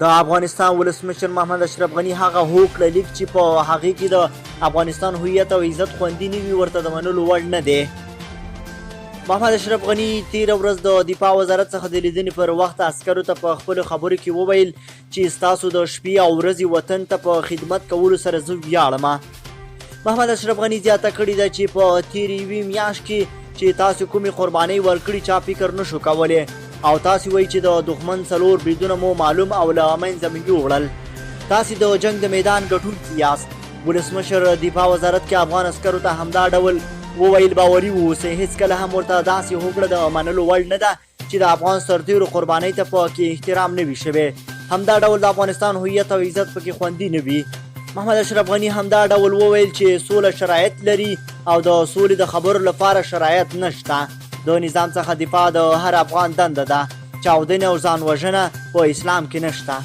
د افغانستان ولسمشر محمد اشرف غني هغه هوکړه لیک چې په هغې کې د افغانستان هویت او عزت خوندي نه وي ورته د منلو وړ نه دی. محمد اشرف غني تېره ورځ د دفاع وزارت څخه د لیدنې پر وخت عسکرو ته په خپلو خبرو کې وویل چې ستاسو د شپې او ورځې وطن ته په خدمت کولو سره زه ویاړم. محمد اشرف غني زیاته کړې ده چې په تېرې یوې میاشت کې چې تاسو کومې قربانۍ ورکړي چا فکر نشو کولی او تاسو وایي چې د دښمن 4 بریدونه مو معلوم او له منځه مو یوړل. تاسو د جنگ د میدان ګټونکي یاست. ولسمشر دفاع وزارت کې افغان عسکرو ته همدا ډول وویل باوري واوسئ، هېڅکله هم ورته داسې هوکړه د منلو وړ نه ده چې د افغان سرتېرو قربانۍ ته پکې احترام نه وي شوی. همدا ډول د افغانستان هویت او عزت پکې خوندي نه وي. محمد اشرف غني همدا ډول وویل چې سوله شرایط لري او د سولې د خبرو لپاره شرایط نشته. د نظام څخه دفاع د هر افغان دنده ده. چاودنې او ځان وژنه په اسلام کې نشته.